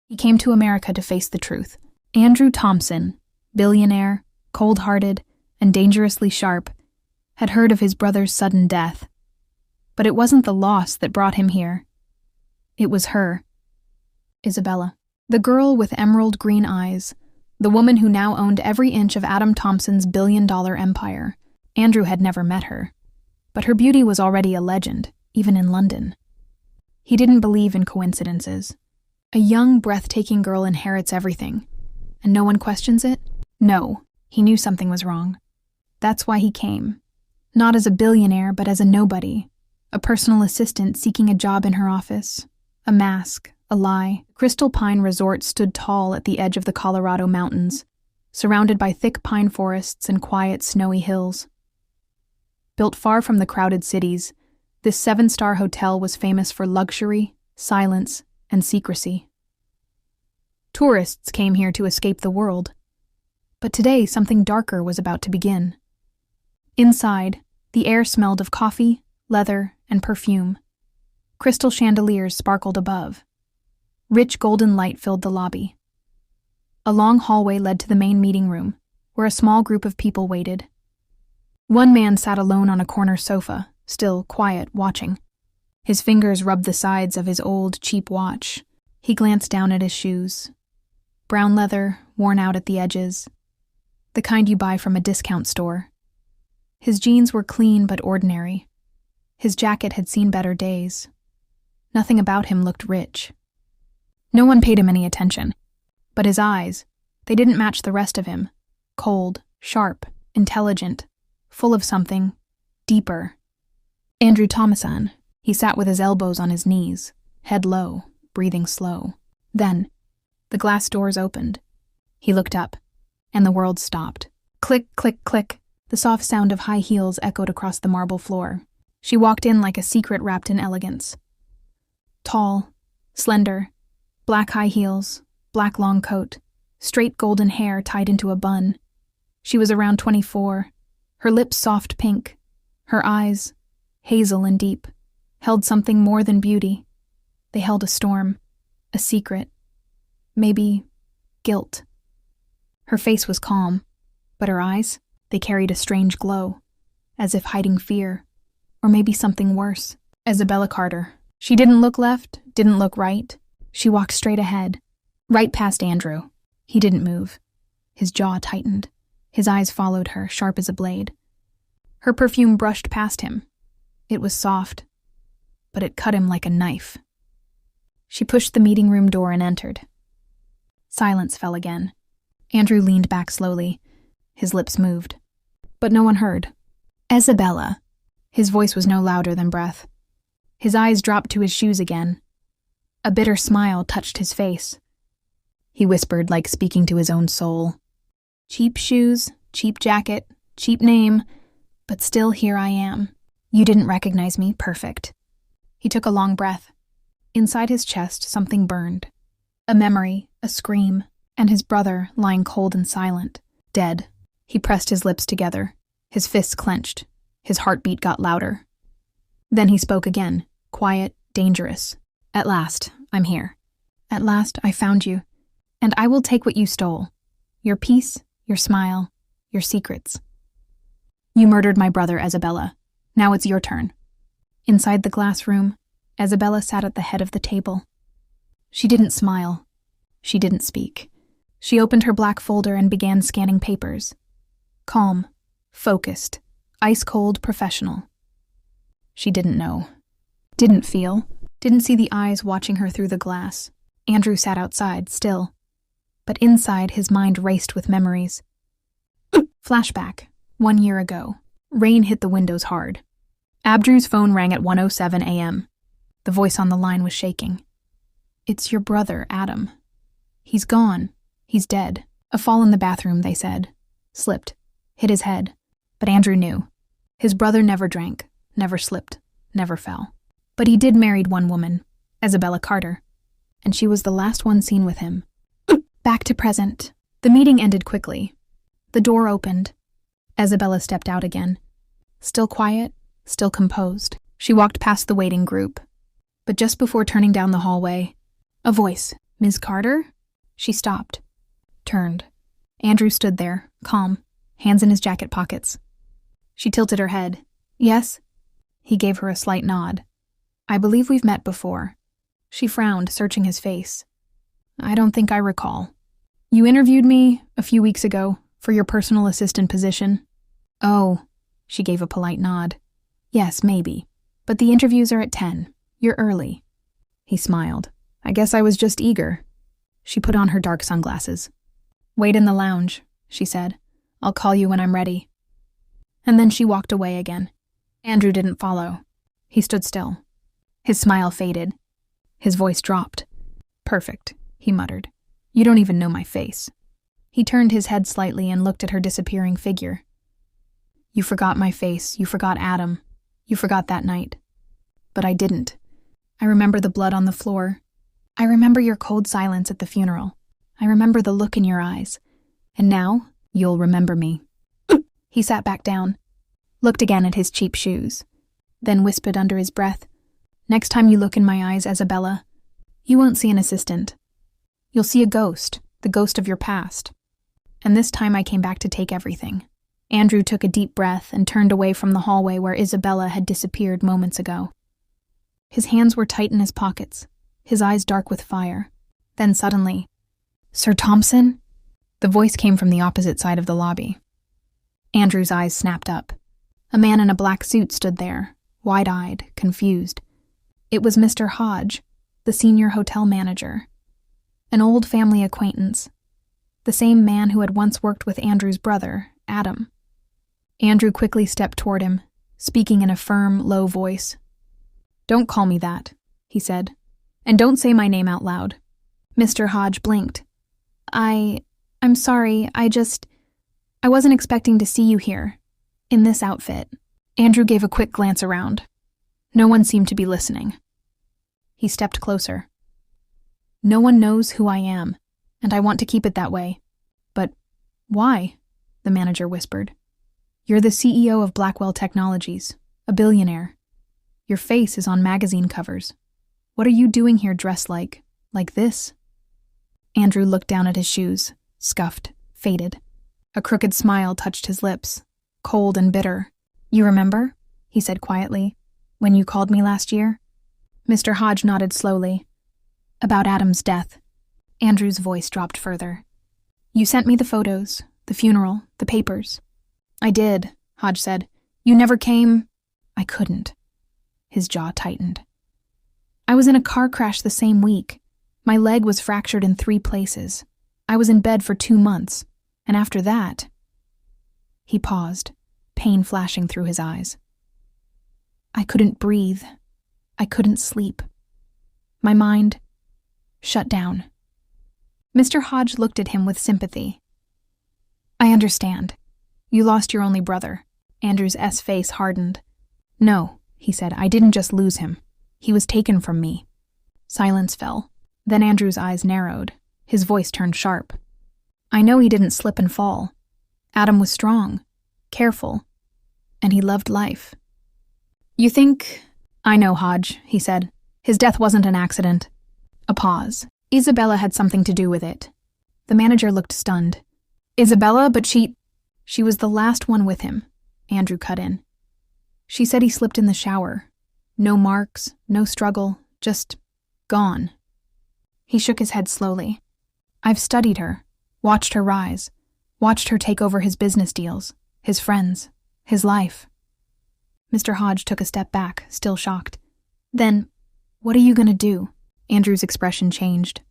He came to America to face the truth. Andrew Thompson, billionaire, cold-hearted, and dangerously sharp, had heard of his brother's sudden death. But it wasn't the loss that brought him here. It was her. Isabella. The girl with emerald green eyes, the woman who now owned every inch of Adam Thompson's billion-dollar empire. Andrew had never met her, but her beauty was already a legend, even in London. He didn't believe in coincidences. A young, breathtaking girl inherits everything, and no one questions it? No, he knew something was wrong. That's why he came. Not as a billionaire, but as a nobody. A personal assistant seeking a job in her office. A mask, a lie. Crystal Pine Resort stood tall at the edge of the Colorado mountains, surrounded by thick pine forests and quiet, snowy hills. Built far from the crowded cities, this seven-star hotel was famous for luxury, silence, and secrecy. Tourists came here to escape the world. But today, something darker was about to begin. Inside, the air smelled of coffee, leather, and perfume. Crystal chandeliers sparkled above. Rich golden light filled the lobby. A long hallway led to the main meeting room, where a small group of people waited. One man sat alone on a corner sofa, still quiet, watching. His fingers rubbed the sides of his old, cheap watch. He glanced down at his shoes. Brown leather, worn out at the edges. The kind you buy from a discount store. His jeans were clean but ordinary. His jacket had seen better days. Nothing about him looked rich. No one paid him any attention. But his eyes, they didn't match the rest of him. Cold, sharp, intelligent, full of something deeper. Andrew Thompson. He sat with his elbows on his knees, head low, breathing slow. Then, the glass doors opened. He looked up, and the world stopped. Click, click, click. The soft sound of high heels echoed across the marble floor. She walked in like a secret wrapped in elegance. Tall, slender, black high heels, black long coat, straight golden hair tied into a bun. She was around 24, her lips soft pink, her eyes, hazel and deep, held something more than beauty. They held a storm, a secret, maybe guilt. Her face was calm, but her eyes, they carried a strange glow, as if hiding fear, or maybe something worse. Isabella Carter. She didn't look left, didn't look right. She walked straight ahead, right past Andrew. He didn't move. His jaw tightened. His eyes followed her, sharp as a blade. Her perfume brushed past him. It was soft, but it cut him like a knife. She pushed the meeting room door and entered. Silence fell again. Andrew leaned back slowly. His lips moved. But no one heard. Isabella. His voice was no louder than breath. His eyes dropped to his shoes again. A bitter smile touched his face. He whispered like speaking to his own soul. Cheap shoes, cheap jacket, cheap name, but still here I am. You didn't recognize me, perfect. He took a long breath. Inside his chest, something burned. A memory, a scream, and his brother lying cold and silent, dead. He pressed his lips together. His fists clenched. His heartbeat got louder. Then he spoke again, quiet, dangerous. At last, I'm here. At last, I found you. And I will take what you stole. Your peace, your smile, your secrets. You murdered my brother, Isabella. Now it's your turn. Inside the glass room, Isabella sat at the head of the table. She didn't smile. She didn't speak. She opened her black folder and began scanning papers. Calm, focused, ice-cold, professional. She didn't know. Didn't feel. Didn't see the eyes watching her through the glass. Andrew sat outside, still. But inside, his mind raced with memories. Flashback. 1 year ago. Rain hit the windows hard. Abdru's phone rang at 1:07 a.m. The voice on the line was shaking. It's your brother, Adam. He's gone. He's dead. A fall in the bathroom, they said. Slipped. Hit his head. But Andrew knew. His brother never drank, never slipped, never fell. But he did marry one woman, Isabella Carter. And she was the last one seen with him. Back to present. The meeting ended quickly. The door opened. Isabella stepped out again. Still quiet, still composed. She walked past the waiting group. But just before turning down the hallway, a voice, Ms. Carter? She stopped, turned. Andrew stood there, calm, hands in his jacket pockets. She tilted her head. Yes? He gave her a slight nod. I believe we've met before. She frowned, searching his face. I don't think I recall. You interviewed me a few weeks ago for your personal assistant position. Oh, she gave a polite nod. Yes, maybe. But the interviews are at 10. You're early. He smiled. I guess I was just eager. She put on her dark sunglasses. Wait in the lounge, she said. I'll call you when I'm ready. And then she walked away again. Andrew didn't follow. He stood still. His smile faded. His voice dropped. Perfect, he muttered. You don't even know my face. He turned his head slightly and looked at her disappearing figure. You forgot my face. You forgot Adam. You forgot that night. But I didn't. I remember the blood on the floor. I remember your cold silence at the funeral. I remember the look in your eyes. And now, you'll remember me. He sat back down, looked again at his cheap shoes, then whispered under his breath, Next time you look in my eyes, Isabella, you won't see an assistant. You'll see a ghost, the ghost of your past. And this time I came back to take everything. Andrew took a deep breath and turned away from the hallway where Isabella had disappeared moments ago. His hands were tight in his pockets, his eyes dark with fire. Then suddenly, Sir Thompson? The voice came from the opposite side of the lobby. Andrew's eyes snapped up. A man in a black suit stood there, wide-eyed, confused. It was Mr. Hodge, the senior hotel manager. An old family acquaintance. The same man who had once worked with Andrew's brother, Adam. Andrew quickly stepped toward him, speaking in a firm, low voice. Don't call me that, he said. And don't say my name out loud. Mr. Hodge blinked. I'm sorry, I wasn't expecting to see you here, in this outfit. Andrew gave a quick glance around. No one seemed to be listening. He stepped closer. No one knows who I am, and I want to keep it that way. But why? The manager whispered. You're the CEO of Blackwell Technologies, a billionaire. Your face is on magazine covers. What are you doing here dressed like this? Andrew looked down at his shoes, scuffed, faded. A crooked smile touched his lips, cold and bitter. You remember? He said quietly. When you called me last year? Mr. Hodge nodded slowly. About Adam's death. Andrew's voice dropped further. You sent me the photos, the funeral, the papers. I did, Hodge said. You never came. I couldn't. His jaw tightened. I was in a car crash the same week. My leg was fractured in 3 places. I was in bed for 2 months. And after that... He paused, pain flashing through his eyes. I couldn't breathe. I couldn't sleep. My mind shut down. Mr. Hodge looked at him with sympathy. I understand. You lost your only brother. Andrew's face hardened. No, he said, I didn't just lose him. He was taken from me. Silence fell. Then Andrew's eyes narrowed. His voice turned sharp. I know he didn't slip and fall. Adam was strong, careful, and he loved life. You think... I know, Hodge, he said. His death wasn't an accident. A pause. Isabella had something to do with it. The manager looked stunned. Isabella, but she was the last one with him, Andrew cut in. She said he slipped in the shower. No marks, no struggle, just gone. He shook his head slowly. I've studied her, watched her rise, watched her take over his business deals, his friends, his life. Mr. Hodge took a step back, still shocked. Then, what are you going to do? Andrew's expression changed.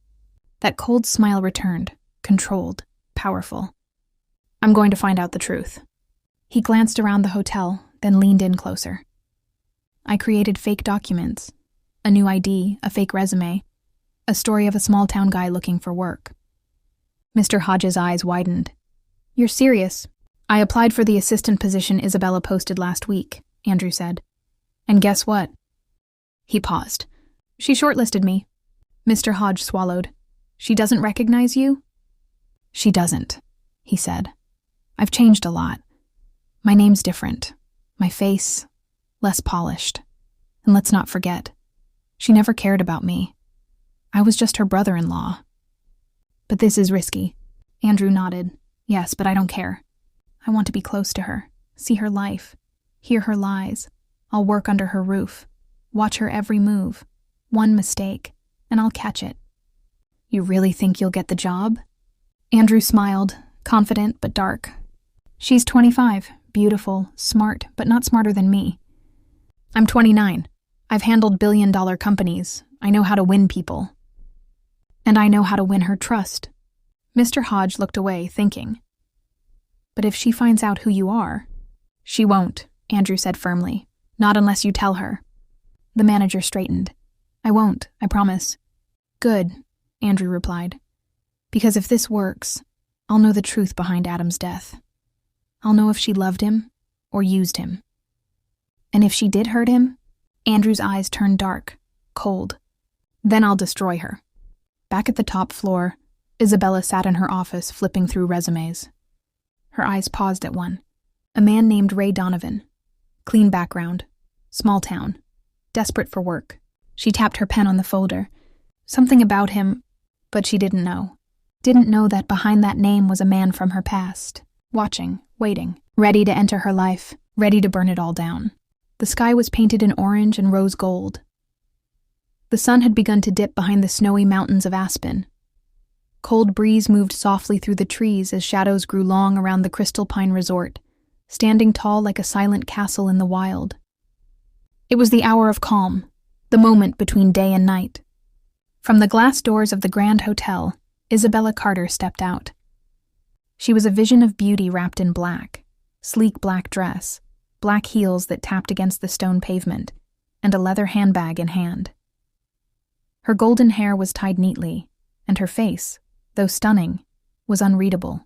That cold smile returned, controlled, powerful. I'm going to find out the truth. He glanced around the hotel, then leaned in closer. I created fake documents, a new ID, a fake resume, a story of a small-town guy looking for work. Mr. Hodge's eyes widened. You're serious? I applied for the assistant position Isabella posted last week, Andrew said. And guess what? He paused. She shortlisted me. Mr. Hodge swallowed. She doesn't recognize you? She doesn't, he said. I've changed a lot. My name's different. My face, less polished. And let's not forget, she never cared about me. I was just her brother-in-law. But this is risky. Andrew nodded. Yes, but I don't care. I want to be close to her, see her life, hear her lies. I'll work under her roof, watch her every move. One mistake, and I'll catch it. You really think you'll get the job? Andrew smiled, confident but dark. She's 25, beautiful, smart, but not smarter than me. I'm 29. I've handled billion-dollar companies. I know how to win people. And I know how to win her trust. Mr. Hodge looked away, thinking. But if she finds out who you are... She won't, Andrew said firmly. Not unless you tell her. The manager straightened. I won't, I promise. Good, Andrew replied. Because if this works, I'll know the truth behind Adam's death. I'll know if she loved him or used him. And if she did hurt him, Andrew's eyes turned dark, cold. Then I'll destroy her. Back at the top floor, Isabella sat in her office flipping through resumes. Her eyes paused at one. A man named Ray Donovan. Clean background. Small town. Desperate for work. She tapped her pen on the folder. Something about him, but she didn't know. Didn't know that behind that name was a man from her past. Watching, waiting, ready to enter her life, ready to burn it all down. The sky was painted in orange and rose gold. The sun had begun to dip behind the snowy mountains of Aspen. Cold breeze moved softly through the trees as shadows grew long around the Crystal Pine Resort, standing tall like a silent castle in the wild. It was the hour of calm, the moment between day and night. From the glass doors of the Grand Hotel, Isabella Carter stepped out. She was a vision of beauty wrapped in black, sleek black dress, black heels that tapped against the stone pavement, and a leather handbag in hand. Her golden hair was tied neatly, and her face, though stunning, was unreadable.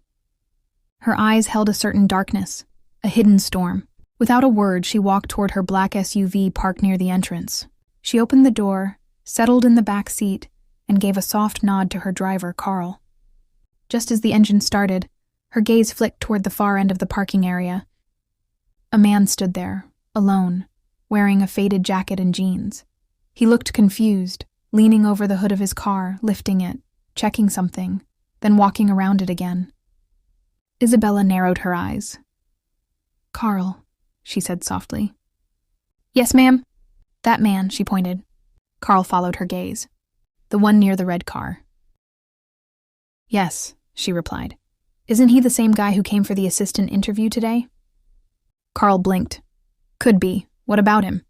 Her eyes held a certain darkness, a hidden storm. Without a word, she walked toward her black SUV parked near the entrance. She opened the door, settled in the back seat, and gave a soft nod to her driver, Carl. Just as the engine started, her gaze flicked toward the far end of the parking area. A man stood there, alone, wearing a faded jacket and jeans. He looked confused, leaning over the hood of his car, lifting it, checking something, then walking around it again. Isabella narrowed her eyes. Carl, she said softly. Yes, ma'am. That man, she pointed. Carl followed her gaze. The one near the red car. Yes, she replied. Isn't he the same guy who came for the assistant interview today? Carl blinked. Could be. What about him?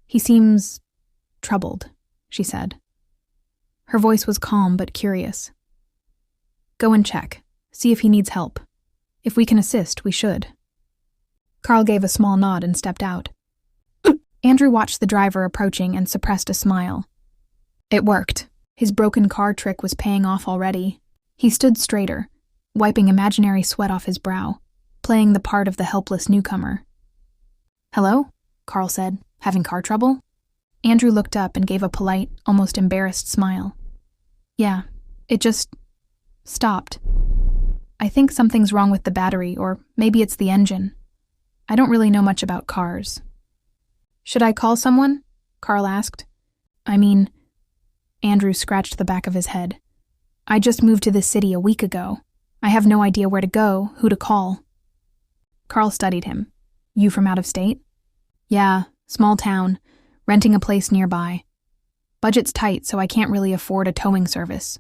He seems troubled, she said. Her voice was calm but curious. Go and check. See if he needs help. If we can assist, we should. Carl gave a small nod and stepped out. Andrew watched the driver approaching and suppressed a smile. It worked. His broken car trick was paying off already. He stood straighter, wiping imaginary sweat off his brow, playing the part of the helpless newcomer. Hello? Carl said. Having car trouble? Andrew looked up and gave a polite, almost embarrassed smile. Yeah, it just stopped. I think something's wrong with the battery, or maybe it's the engine. I don't really know much about cars. Should I call someone? Carl asked. I mean, Andrew scratched the back of his head. I just moved to this city a week ago. I have no idea where to go, who to call. Carl studied him. You from out of state? Yeah, small town, renting a place nearby. Budget's tight, so I can't really afford a towing service.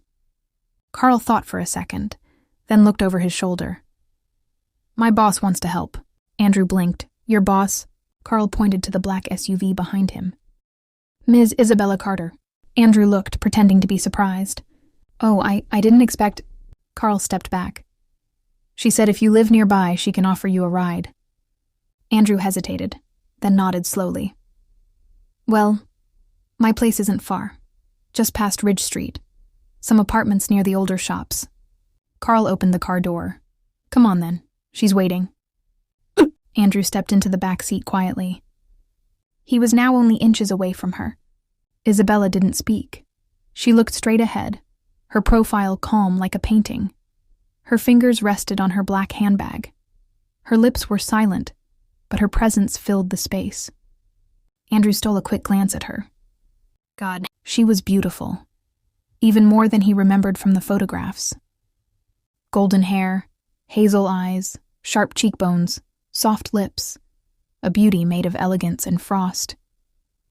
Carl thought for a second, then looked over his shoulder. My boss wants to help. Andrew blinked. Your boss? Carl pointed to the black SUV behind him. Ms. Isabella Carter. Andrew looked, pretending to be surprised. Oh, I didn't expect... Carl stepped back. She said if you live nearby, she can offer you a ride. Andrew hesitated, then nodded slowly. Well, my place isn't far. Just past Ridge Street. Some apartments near the older shops. Carl opened the car door. Come on then. She's waiting. Andrew stepped into the back seat quietly. He was now only inches away from her. Isabella didn't speak. She looked straight ahead, her profile calm like a painting. Her fingers rested on her black handbag. Her lips were silent, but her presence filled the space. Andrew stole a quick glance at her. God, she was beautiful. even more than he remembered from the photographs. Golden hair, hazel eyes, sharp cheekbones, soft lips, a beauty made of elegance and frost.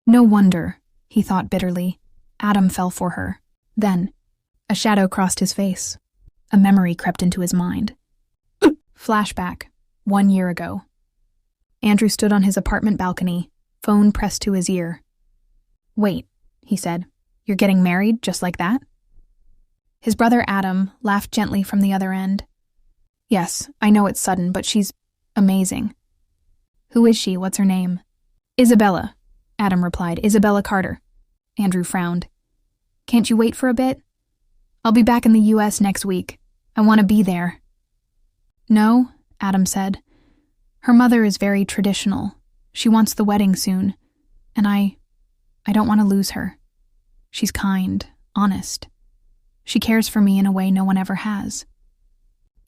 No wonder, he thought bitterly, Adam fell for her. Then, a shadow crossed his face. A memory crept into his mind. Flashback, 1 year ago. Andrew stood on his apartment balcony, phone pressed to his ear. "Wait," he said, "you're getting married just like that?" His brother Adam laughed gently from the other end. "Yes, I know it's sudden, but she's amazing." "Who is she? What's her name?" "Isabella," Adam replied. "Isabella Carter." Andrew frowned. "Can't you wait for a bit? I'll be back in the US next week. I want to be there." "No," Adam said. "Her mother is very traditional. She wants the wedding soon, and I don't want to lose her. She's kind, honest. She cares for me in a way no one ever has."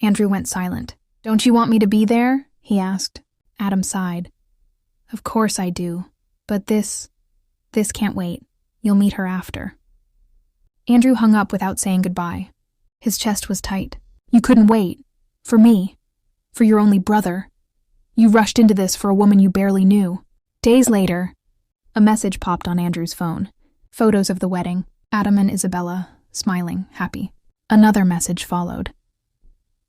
Andrew went silent. "Don't you want me to be there?" he asked. Adam sighed. "Of course I do, but this can't wait. You'll meet her after." Andrew hung up without saying goodbye. His chest was tight. "You couldn't wait. For me. For your only brother. You rushed into this for a woman you barely knew." Days later, a message popped on Andrew's phone. Photos of the wedding, Adam and Isabella, smiling, happy. Another message followed.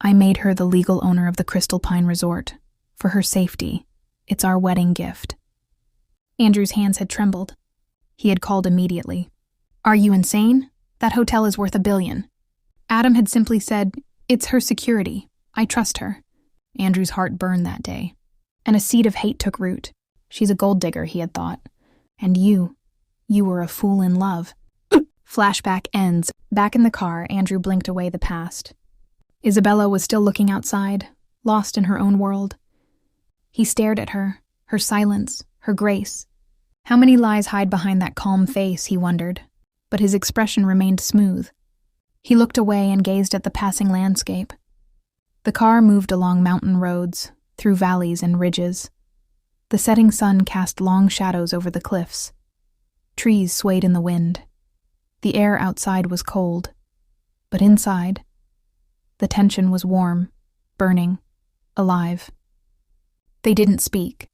"I made her the legal owner of the Crystal Pine Resort. For her safety, it's our wedding gift." Andrew's hands had trembled. He had called immediately. "Are you insane? That hotel is worth $1 billion. Adam had simply said, "It's her security. I trust her." Andrew's heart burned that day, and a seed of hate took root. She's a gold digger, he had thought. And you were a fool in love. Flashback ends. Back in the car, Andrew blinked away the past. Isabella was still looking outside, lost in her own world. He stared at her silence, her grace. How many lies hide behind that calm face, he wondered, but his expression remained smooth. He looked away and gazed at the passing landscape. The car moved along mountain roads, through valleys and ridges. The setting sun cast long shadows over the cliffs. Trees swayed in the wind. The air outside was cold, but inside, the tension was warm, burning, alive. They didn't speak,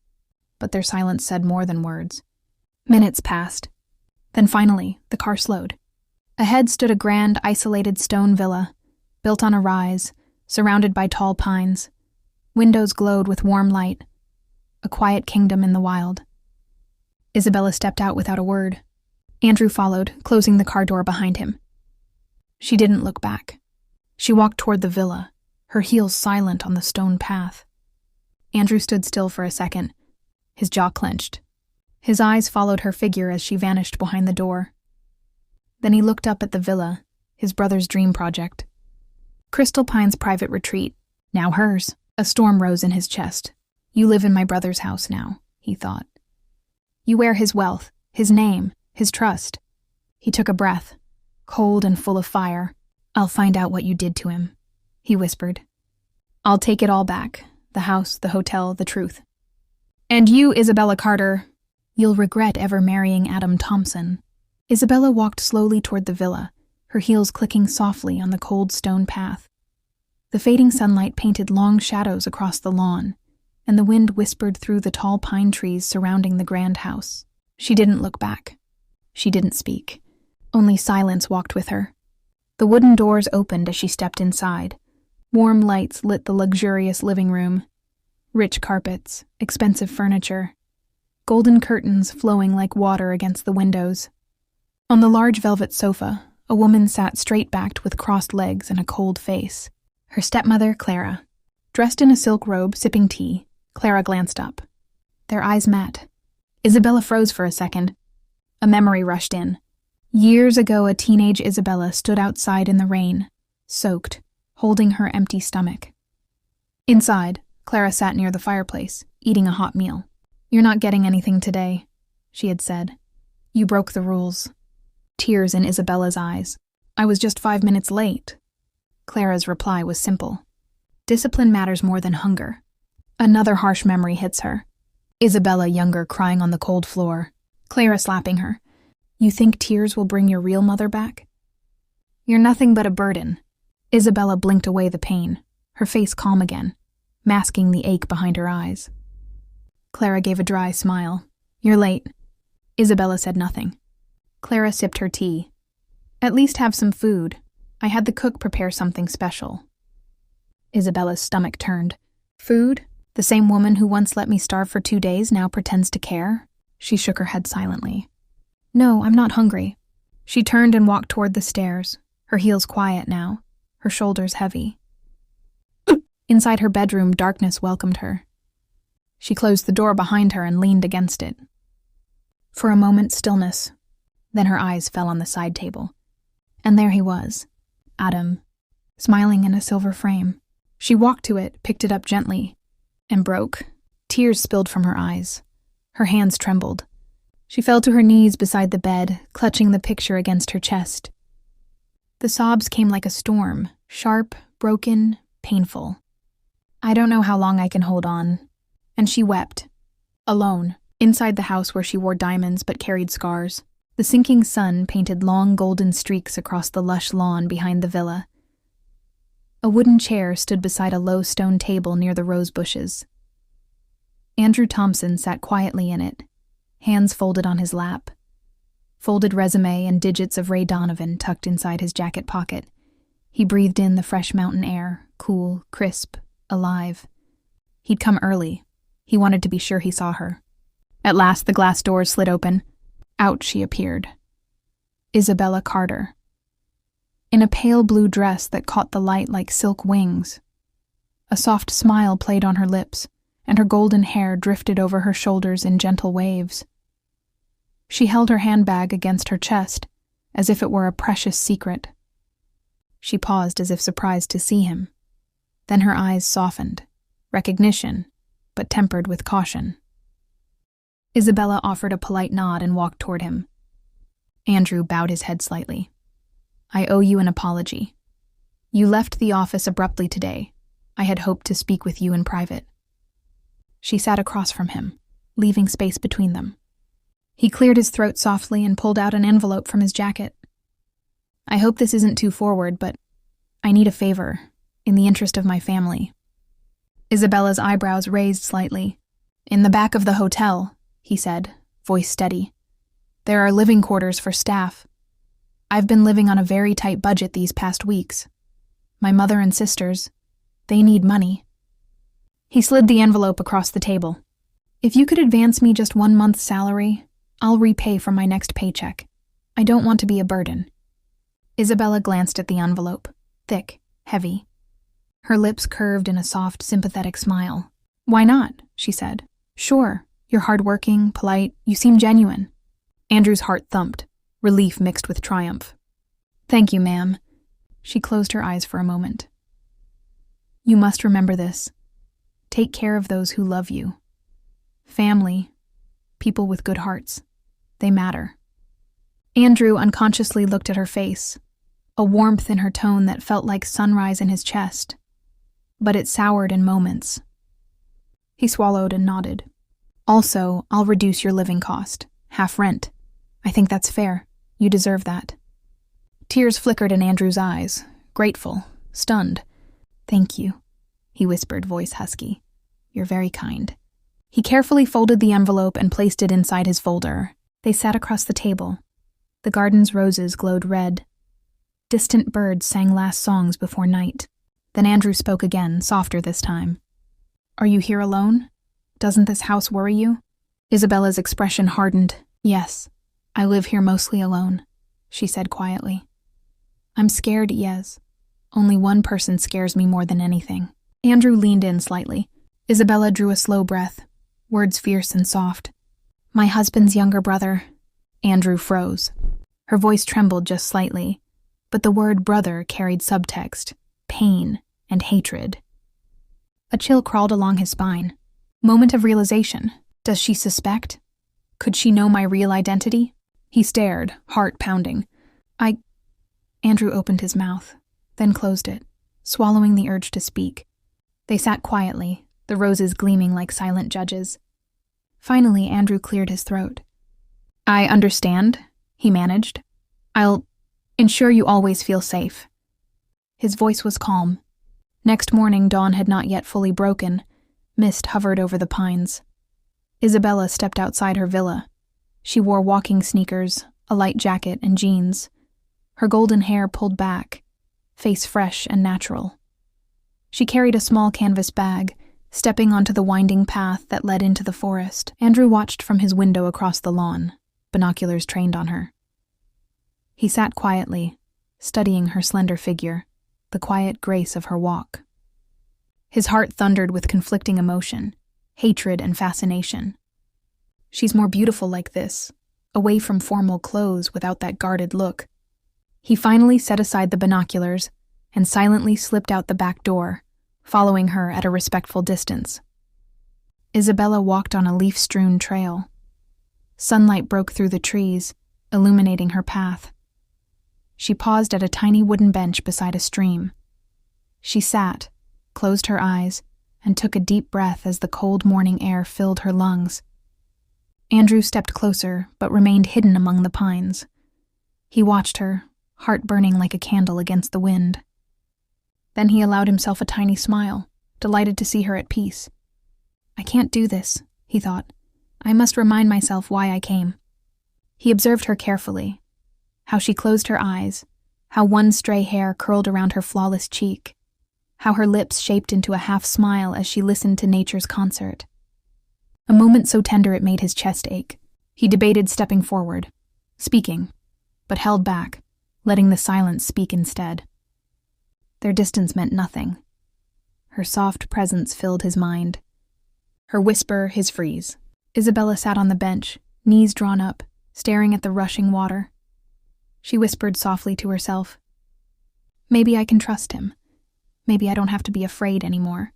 but their silence said more than words. Minutes passed. Then finally, the car slowed. Ahead stood a grand, isolated stone villa, built on a rise, surrounded by tall pines. Windows glowed with warm light. A quiet kingdom in the wild. Isabella stepped out without a word. Andrew followed, closing the car door behind him. She didn't look back. She walked toward the villa, her heels silent on the stone path. Andrew stood still for a second, his jaw clenched. His eyes followed her figure as she vanished behind the door. Then he looked up at the villa, his brother's dream project. Crystal Pine's private retreat, now hers. A storm rose in his chest. "You live in my brother's house now," he thought. "You wear his wealth, his name, his trust." He took a breath, cold and full of fire. "I'll find out what you did to him," he whispered. "I'll take it all back, the house, the hotel, the truth. And you, Isabella Carter, you'll regret ever marrying Adam Thompson." Isabella walked slowly toward the villa, her heels clicking softly on the cold stone path. The fading sunlight painted long shadows across the lawn, and the wind whispered through the tall pine trees surrounding the grand house. She didn't look back. She didn't speak. Only silence walked with her. The wooden doors opened as she stepped inside. Warm lights lit the luxurious living room. Rich carpets, expensive furniture. Golden curtains flowing like water against the windows. On the large velvet sofa, a woman sat straight-backed with crossed legs and a cold face. Her stepmother, Clara. Dressed in a silk robe, sipping tea, Clara glanced up. Their eyes met. Isabella froze for a second. A memory rushed in. Years ago, a teenage Isabella stood outside in the rain, soaked, holding her empty stomach. Inside, Clara sat near the fireplace, eating a hot meal. "You're not getting anything today," she had said. "You broke the rules." Tears in Isabella's eyes. "I was just 5 minutes late." Clara's reply was simple. "Discipline matters more than hunger." Another harsh memory hits her. Isabella younger crying on the cold floor. Clara slapping her. "You think tears will bring your real mother back?" You're nothing but a burden. Isabella blinked away the pain, her face calm again, masking the ache behind her eyes. Clara gave a dry smile. You're late. Isabella said nothing. Clara sipped her tea. At least have some food. I had the cook prepare something special. Isabella's stomach turned. Food? The same woman who once let me starve for 2 days now pretends to care? She shook her head silently. No, I'm not hungry. She turned and walked toward the stairs, her heels quiet now, her shoulders heavy. Inside her bedroom, darkness welcomed her. She closed the door behind her and leaned against it. For a moment, stillness. Then her eyes fell on the side table. And there he was, Adam, smiling in a silver frame. She walked to it, picked it up gently, and broke. Tears spilled from her eyes. Her hands trembled. She fell to her knees beside the bed, clutching the picture against her chest. The sobs came like a storm, sharp, broken, painful. I don't know how long I can hold on. And she wept. Alone, inside the house where she wore diamonds but carried scars. The sinking sun painted long golden streaks across the lush lawn behind the villa. A wooden chair stood beside a low stone table near the rose bushes. Andrew Thompson sat quietly in it, hands folded on his lap. Folded resume and digits of Ray Donovan tucked inside his jacket pocket. He breathed in the fresh mountain air, cool, crisp, alive. He'd come early. He wanted to be sure he saw her. At last the glass doors slid open. Out she appeared. Isabella Carter. In a pale blue dress that caught the light like silk wings. A soft smile played on her lips, and her golden hair drifted over her shoulders in gentle waves. She held her handbag against her chest, as if it were a precious secret. She paused as if surprised to see him. Then her eyes softened. Recognition, but tempered with caution. Isabella offered a polite nod and walked toward him. Andrew bowed his head slightly. I owe you an apology. You left the office abruptly today. I had hoped to speak with you in private. She sat across from him, leaving space between them. He cleared his throat softly and pulled out an envelope from his jacket. I hope this isn't too forward, but I need a favor, in the interest of my family. Isabella's eyebrows raised slightly. In the back of the hotel, he said, voice steady. There are living quarters for staff. I've been living on a very tight budget these past weeks. My mother and sisters, they need money. He slid the envelope across the table. If you could advance me just 1 month's salary, I'll repay from my next paycheck. I don't want to be a burden. Isabella glanced at the envelope, thick, heavy. Her lips curved in a soft, sympathetic smile. Why not? She said. Sure, you're hardworking, polite, you seem genuine. Andrew's heart thumped, relief mixed with triumph. Thank you, ma'am. She closed her eyes for a moment. You must remember this. Take care of those who love you. Family, people with good hearts, they matter. Andrew unconsciously looked at her face, a warmth in her tone that felt like sunrise in his chest, but it soured in moments. He swallowed and nodded. Also, I'll reduce your living cost, half rent. I think that's fair. You deserve that. Tears flickered in Andrew's eyes, grateful, stunned. Thank you, he whispered, voice husky. You're very kind. He carefully folded the envelope and placed it inside his folder. They sat across the table. The garden's roses glowed red. Distant birds sang last songs before night. Then Andrew spoke again, softer this time. Are you here alone? Doesn't this house worry you? Isabella's expression hardened. Yes, I live here mostly alone, she said quietly. I'm scared, yes. Only one person scares me more than anything. Andrew leaned in slightly. Isabella drew a slow breath, words fierce and soft. My husband's younger brother. Andrew froze. Her voice trembled just slightly, but the word brother carried subtext, pain and hatred. A chill crawled along his spine. Moment of realization. Does she suspect? Could she know my real identity? He stared, heart pounding. Andrew opened his mouth, then closed it, swallowing the urge to speak. They sat quietly, the roses gleaming like silent judges. Finally, Andrew cleared his throat. I understand, he managed. Ensure you always feel safe." His voice was calm. Next morning, dawn had not yet fully broken. Mist hovered over the pines. Isabella stepped outside her villa. She wore walking sneakers, a light jacket, and jeans. Her golden hair pulled back, face fresh and natural. She carried a small canvas bag, stepping onto the winding path that led into the forest. Andrew watched from his window across the lawn, binoculars trained on her. He sat quietly, studying her slender figure, the quiet grace of her walk. His heart thundered with conflicting emotion, hatred and fascination. She's more beautiful like this, away from formal clothes without that guarded look. He finally set aside the binoculars and silently slipped out the back door, following her at a respectful distance. Isabella walked on a leaf-strewn trail. Sunlight broke through the trees, illuminating her path. She paused at a tiny wooden bench beside a stream. She sat, closed her eyes, and took a deep breath as the cold morning air filled her lungs. Andrew stepped closer, but remained hidden among the pines. He watched her, heart burning like a candle against the wind. Then he allowed himself a tiny smile, delighted to see her at peace. "I can't do this," he thought. "I must remind myself why I came." He observed her carefully, how she closed her eyes, how one stray hair curled around her flawless cheek, how her lips shaped into a half-smile as she listened to nature's concert. A moment so tender it made his chest ache. He debated stepping forward, speaking, but held back, letting the silence speak instead. Their distance meant nothing. Her soft presence filled his mind. Her whisper, his freeze. Isabella sat on the bench, knees drawn up, staring at the rushing water. She whispered softly to herself, "Maybe I can trust him. Maybe I don't have to be afraid anymore."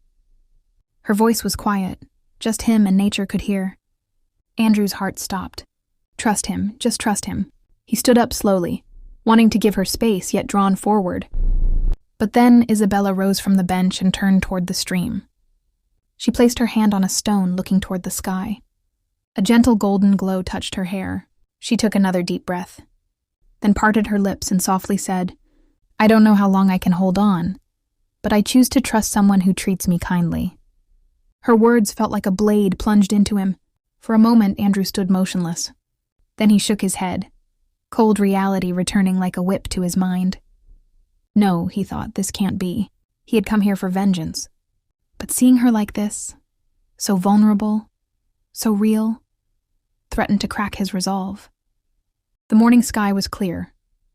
Her voice was quiet. Just him and nature could hear. Andrew's heart stopped. Trust him, just trust him. He stood up slowly, wanting to give her space yet drawn forward. But then Isabella rose from the bench and turned toward the stream. She placed her hand on a stone, looking toward the sky. A gentle golden glow touched her hair. She took another deep breath, then parted her lips and softly said, "I don't know how long I can hold on, but I choose to trust someone who treats me kindly." Her words felt like a blade plunged into him. For a moment, Andrew stood motionless. Then he shook his head, cold reality returning like a whip to his mind. No, he thought, this can't be. He had come here for vengeance. But seeing her like this, so vulnerable, so real, threatened to crack his resolve. The morning sky was clear.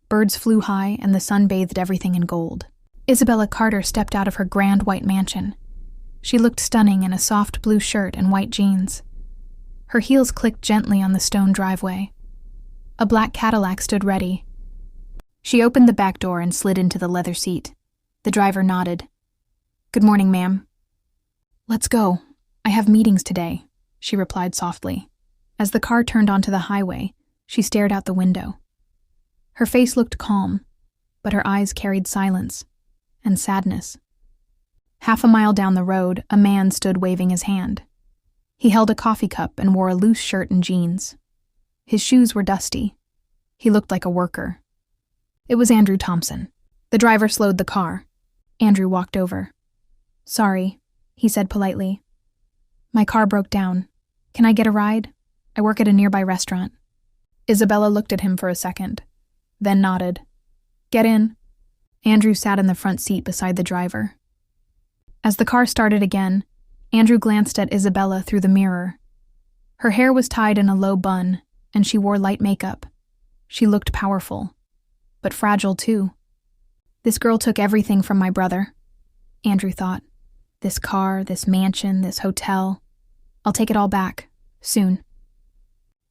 Birds flew high and the sun bathed everything in gold. Isabella Carter stepped out of her grand white mansion. She looked stunning in a soft blue shirt and white jeans. Her heels clicked gently on the stone driveway. A black Cadillac stood ready. She opened the back door and slid into the leather seat. The driver nodded. "Good morning, ma'am." "Let's go. I have meetings today," she replied softly. As the car turned onto the highway, she stared out the window. Her face looked calm, but her eyes carried silence and sadness. Half a mile down the road, a man stood waving his hand. He held a coffee cup and wore a loose shirt and jeans. His shoes were dusty. He looked like a worker. It was Andrew Thompson. The driver slowed the car. Andrew walked over. "Sorry," he said politely. "My car broke down. Can I get a ride? I work at a nearby restaurant." Isabella looked at him for a second, then nodded. "Get in." Andrew sat in the front seat beside the driver. As the car started again, Andrew glanced at Isabella through the mirror. Her hair was tied in a low bun, and she wore light makeup. She looked powerful, but fragile too. This girl took everything from my brother, Andrew thought. This car, this mansion, this hotel. I'll take it all back, soon.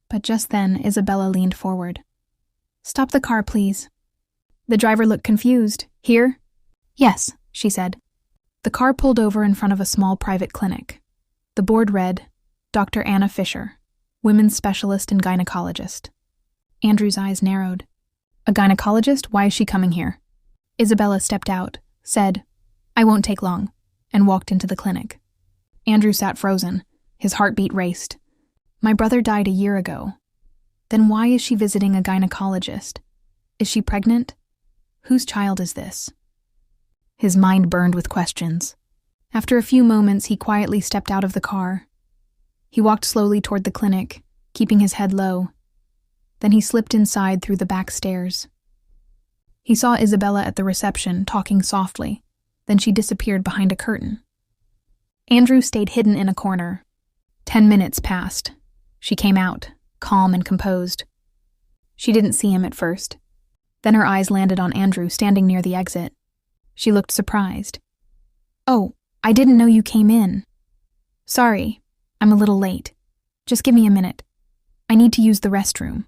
But just then, Isabella leaned forward. "Stop the car, please." The driver looked confused. "Here?" "Yes," she said. The car pulled over in front of a small private clinic. The board read, "Dr. Anna Fisher, women's specialist and gynecologist." Andrew's eyes narrowed. "A gynecologist? Why is she coming here?" Isabella stepped out, said, "I won't take long," and walked into the clinic. Andrew sat frozen. His heartbeat raced. My brother died a year ago. Then why is she visiting a gynecologist? Is she pregnant? Whose child is this? His mind burned with questions. After a few moments, he quietly stepped out of the car. He walked slowly toward the clinic, keeping his head low. Then he slipped inside through the back stairs. He saw Isabella at the reception, talking softly. Then she disappeared behind a curtain. Andrew stayed hidden in a corner. 10 minutes passed. She came out, calm and composed. She didn't see him at first. Then her eyes landed on Andrew standing near the exit. She looked surprised. "Oh, I didn't know you came in. Sorry, I'm a little late. Just give me a minute. I need to use the restroom."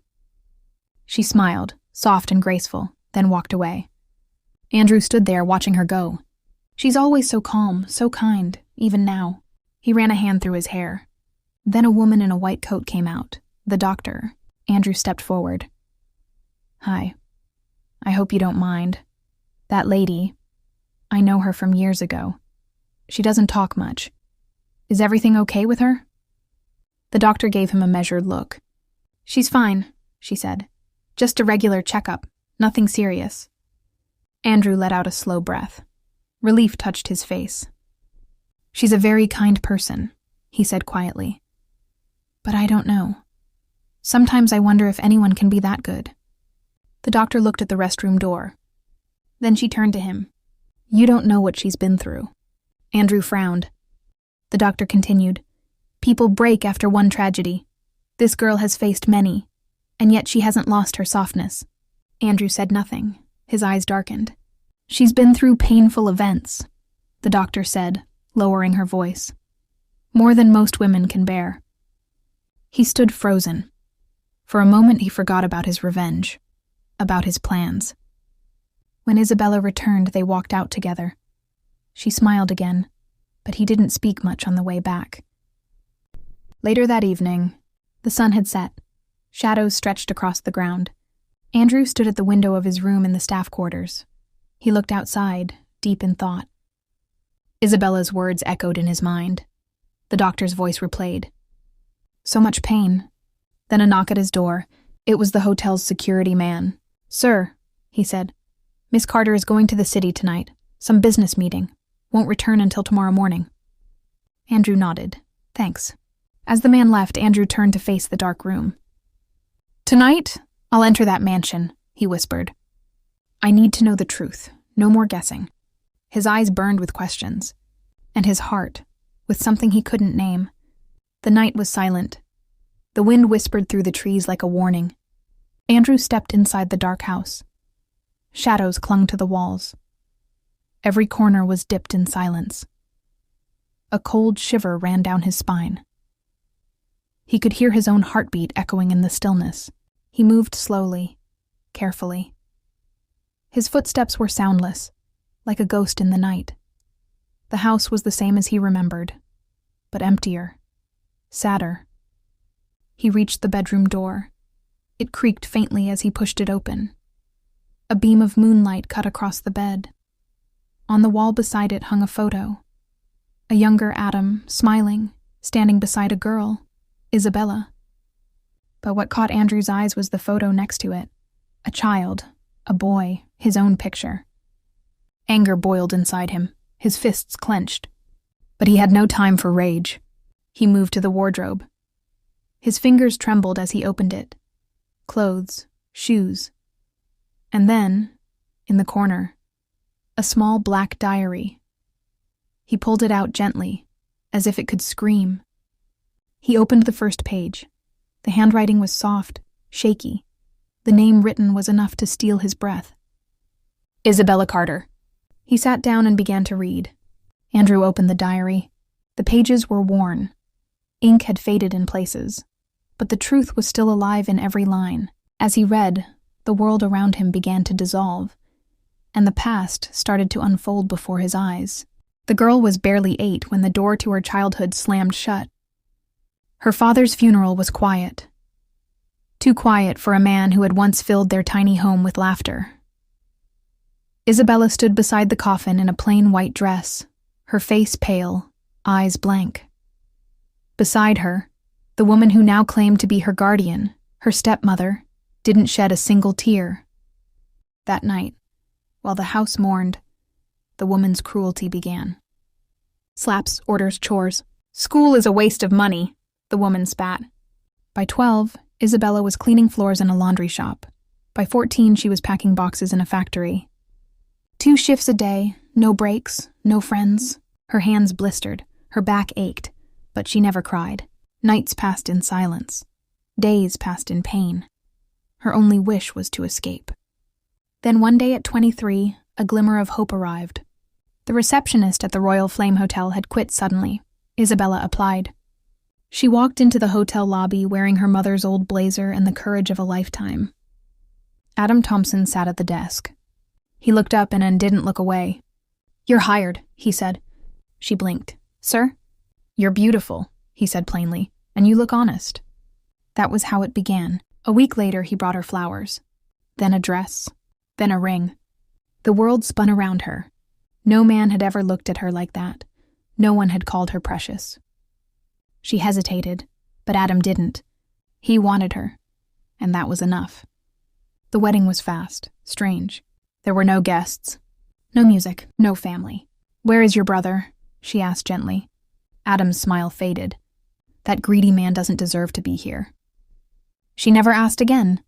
She smiled, soft and graceful, then walked away. Andrew stood there watching her go. She's always so calm, so kind, even now. He ran a hand through his hair. Then a woman in a white coat came out, the doctor. Andrew stepped forward. "Hi. I hope you don't mind. That lady, I know her from years ago. She doesn't talk much. Is everything okay with her?" The doctor gave him a measured look. "She's fine," she said. "Just a regular checkup, nothing serious." Andrew let out a slow breath. Relief touched his face. "She's a very kind person," he said quietly. "But I don't know. Sometimes I wonder if anyone can be that good." The doctor looked at the restroom door. Then she turned to him. "You don't know what she's been through." Andrew frowned. The doctor continued. "People break after one tragedy. This girl has faced many, and yet she hasn't lost her softness." Andrew said nothing. His eyes darkened. "She's been through painful events," the doctor said, lowering her voice. "More than most women can bear." He stood frozen. For a moment he forgot about his revenge, about his plans. When Isabella returned, they walked out together. She smiled again, but he didn't speak much on the way back. Later that evening, the sun had set. Shadows stretched across the ground. Andrew stood at the window of his room in the staff quarters. He looked outside, deep in thought. Isabella's words echoed in his mind. The doctor's voice replayed. So much pain. Then a knock at his door. It was the hotel's security man. "Sir," he said, "Miss Carter is going to the city tonight. Some business meeting. Won't return until tomorrow morning." Andrew nodded. "Thanks." As the man left, Andrew turned to face the dark room. "Tonight, I'll enter that mansion," he whispered. "I need to know the truth. No more guessing." His eyes burned with questions, and his heart with something he couldn't name. The night was silent. The wind whispered through the trees like a warning. Andrew stepped inside the dark house. Shadows clung to the walls. Every corner was dipped in silence. A cold shiver ran down his spine. He could hear his own heartbeat echoing in the stillness. He moved slowly, carefully. His footsteps were soundless, like a ghost in the night. The house was the same as he remembered, but emptier, sadder. He reached the bedroom door. It creaked faintly as he pushed it open. A beam of moonlight cut across the bed. On the wall beside it hung a photo. A younger Adam, smiling, standing beside a girl, Isabella. But what caught Andrew's eyes was the photo next to it. A child, a boy, his own picture. Anger boiled inside him, his fists clenched. But he had no time for rage. He moved to the wardrobe. His fingers trembled as he opened it. Clothes, shoes. And then, in the corner, a small black diary. He pulled it out gently, as if it could scream. He opened the first page. The handwriting was soft, shaky. The name written was enough to steal his breath. Isabella Carter. He sat down and began to read. Andrew opened the diary. The pages were worn. Ink had faded in places, but the truth was still alive in every line. As he read, the world around him began to dissolve, and the past started to unfold before his eyes. The girl was barely 8 when the door to her childhood slammed shut. Her father's funeral was quiet. Too quiet for a man who had once filled their tiny home with laughter. Isabella stood beside the coffin in a plain white dress, her face pale, eyes blank. Beside her, the woman who now claimed to be her guardian, her stepmother, didn't shed a single tear. That night, While the house mourned, the woman's cruelty began. Slaps, orders, chores. School is a waste of money, the woman spat. By 12, Isabella was cleaning floors in a laundry shop. By 14, she was packing boxes in a factory. 2 shifts a day, no breaks, no friends. Her hands blistered, her back ached, but she never cried. Nights passed in silence. Days passed in pain. Her only wish was to escape. Then one day at 23, a glimmer of hope arrived. The receptionist at the Royal Flame Hotel had quit suddenly. Isabella applied. She walked into the hotel lobby wearing her mother's old blazer and the courage of a lifetime. Adam Thompson sat at the desk. He looked up and didn't look away. "You're hired," he said. She blinked. "Sir?" "You're beautiful," he said plainly, "and you look honest." That was how it began. A week later, he brought her flowers. Then a dress. Then a ring. The world spun around her. No man had ever looked at her like that. No one had called her precious. She hesitated, but Adam didn't. He wanted her, and that was enough. The wedding was fast, strange. There were no guests, no music, no family. "Where is your brother?" she asked gently. Adam's smile faded. That greedy man doesn't deserve to be here. She never asked again.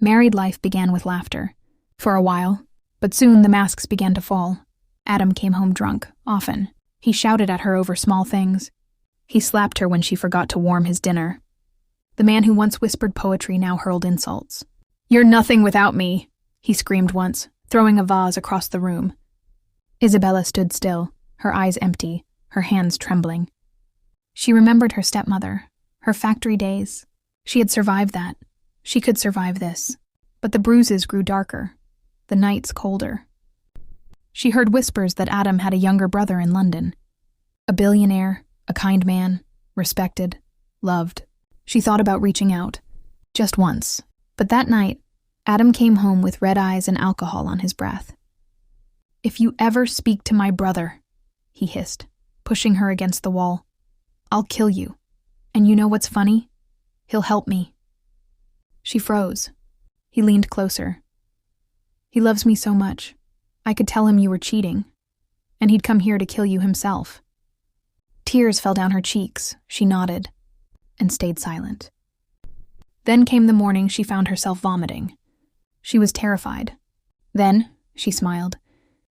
Married life began with laughter. For a while, but soon the masks began to fall. Adam came home drunk, often. He shouted at her over small things. He slapped her when she forgot to warm his dinner. The man who once whispered poetry now hurled insults. "You're nothing without me," he screamed once, throwing a vase across the room. Isabella stood still, her eyes empty, her hands trembling. She remembered her stepmother, her factory days. She had survived that. She could survive this. But the bruises grew darker, the nights colder. She heard whispers that Adam had a younger brother in London. A billionaire, a kind man, respected, loved. She thought about reaching out. Just once. But that night, Adam came home with red eyes and alcohol on his breath. "If you ever speak to my brother," he hissed, pushing her against the wall, "I'll kill you. And you know what's funny? He'll help me." She froze. He leaned closer. "He loves me so much. I could tell him you were cheating. And he'd come here to kill you himself." Tears fell down her cheeks. She nodded and stayed silent. Then came the morning she found herself vomiting. She was terrified. Then, she smiled.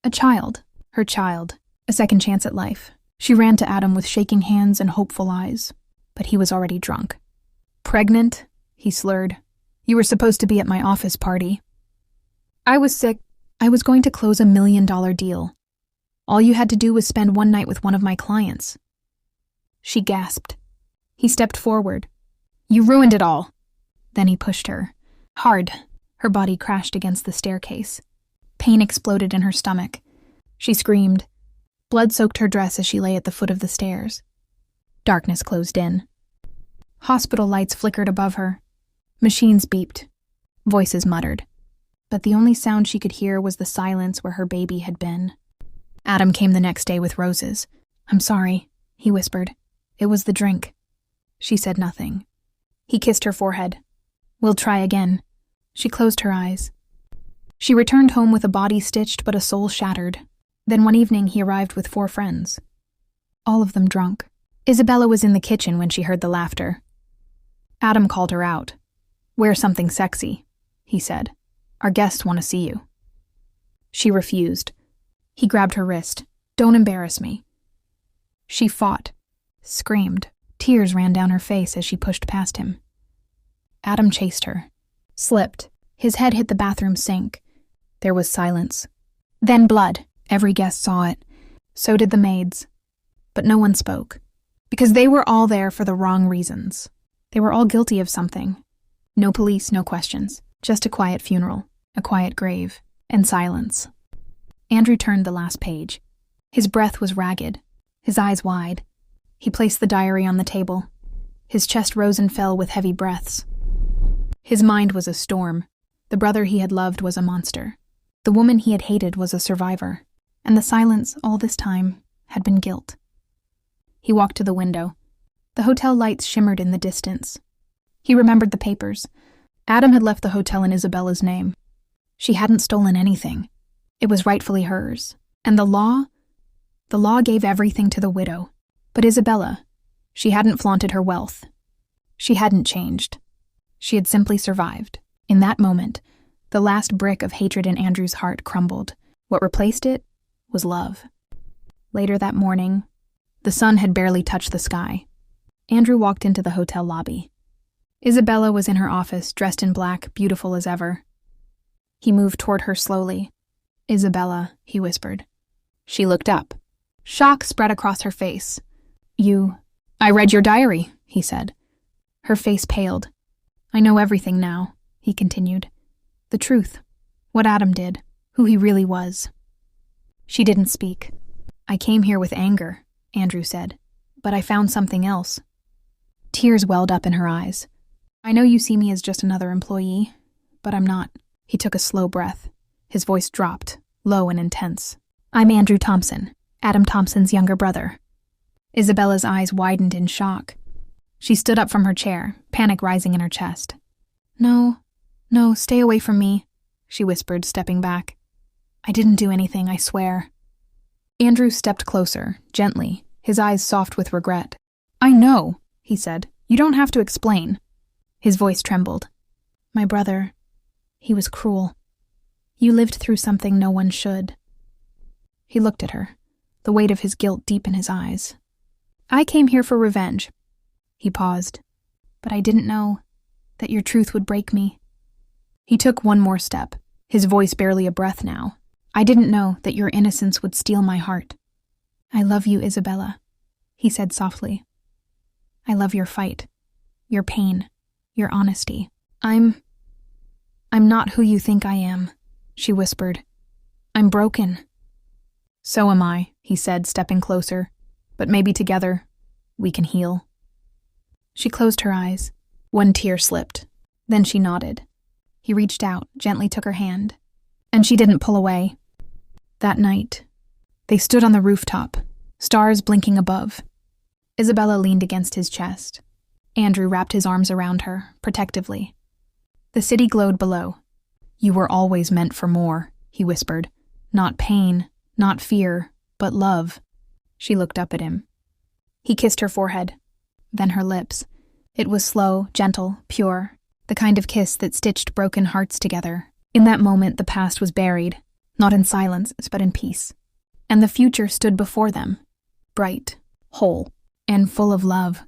A child, her child, a second chance at life. She ran to Adam with shaking hands and hopeful eyes, but he was already drunk. "Pregnant?" he slurred. "You were supposed to be at my office party." "I was sick. I was going to close $1 million deal. All you had to do was spend one night with one of my clients." She gasped. He stepped forward. "You ruined it all." Then he pushed her. Hard. Her body crashed against the staircase. Pain exploded in her stomach. She screamed. Blood soaked her dress as she lay at the foot of the stairs. Darkness closed in. Hospital lights flickered above her. Machines beeped. Voices muttered. But the only sound she could hear was the silence where her baby had been. Adam came the next day with roses. "I'm sorry," he whispered. "It was the drink." She said nothing. He kissed her forehead. "We'll try again." She closed her eyes. She returned home with a body stitched but a soul shattered. Then one evening he arrived with 4 friends. All of them drunk. Isabella was in the kitchen when she heard the laughter. Adam called her out. "Wear something sexy," he said. "Our guests want to see you." She refused. He grabbed her wrist. "Don't embarrass me." She fought, screamed. Tears ran down her face as she pushed past him. Adam chased her. Slipped. His head hit the bathroom sink. There was silence. Then blood. Every guest saw it. So did the maids. But no one spoke. Because they were all there for the wrong reasons. They were all guilty of something. No police, no questions. Just a quiet funeral, a quiet grave, and silence. Andrew turned the last page. His breath was ragged, his eyes wide. He placed the diary on the table. His chest rose and fell with heavy breaths. His mind was a storm. The brother he had loved was a monster. The woman he had hated was a survivor. And the silence, all this time, had been guilt. He walked to the window. The hotel lights shimmered in the distance. He remembered the papers. Adam had left the hotel in Isabella's name. She hadn't stolen anything. It was rightfully hers. And the law gave everything to the widow. But Isabella, she hadn't flaunted her wealth. She hadn't changed. She had simply survived. In that moment, the last brick of hatred in Andrew's heart crumbled. What replaced it was love. Later that morning, the sun had barely touched the sky. Andrew walked into the hotel lobby. Isabella was in her office, dressed in black, beautiful as ever. He moved toward her slowly. "Isabella," he whispered. She looked up. Shock spread across her face. I read your diary," he said. Her face paled. "I know everything now," he continued. "The truth. What Adam did. Who he really was." She didn't speak. "I came here with anger," Andrew said, "but I found something else." Tears welled up in her eyes. "I know you see me as just another employee, but I'm not." He took a slow breath. His voice dropped, low and intense. "I'm Andrew Thompson, Adam Thompson's younger brother." Isabella's eyes widened in shock. She stood up from her chair, panic rising in her chest. No, stay away from me," she whispered, stepping back. "I didn't do anything, I swear." Andrew stepped closer, gently, his eyes soft with regret. "I know," he said. "You don't have to explain." His voice trembled. "My brother, he was cruel. You lived through something no one should." He looked at her, the weight of his guilt deep in his eyes. "I came here for revenge." He paused. "But I didn't know that your truth would break me." He took one more step, his voice barely a breath now. "I didn't know that your innocence would steal my heart." "I love you, Isabella," he said softly. "I love your fight, your pain, your honesty. I'm not who you think I am," she whispered. "I'm broken." "So am I," he said, stepping closer. "But maybe together, we can heal." She closed her eyes. One tear slipped. Then she nodded. He reached out, gently took her hand. And she didn't pull away. That night, they stood on the rooftop, stars blinking above. Isabella leaned against his chest. Andrew wrapped his arms around her, protectively. The city glowed below. "You were always meant for more," he whispered. "Not pain, not fear, but love." She looked up at him. He kissed her forehead, then her lips. It was slow, gentle, pure, the kind of kiss that stitched broken hearts together. In that moment, the past was buried, not in silence, but in peace. And the future stood before them, bright, whole, and full of love.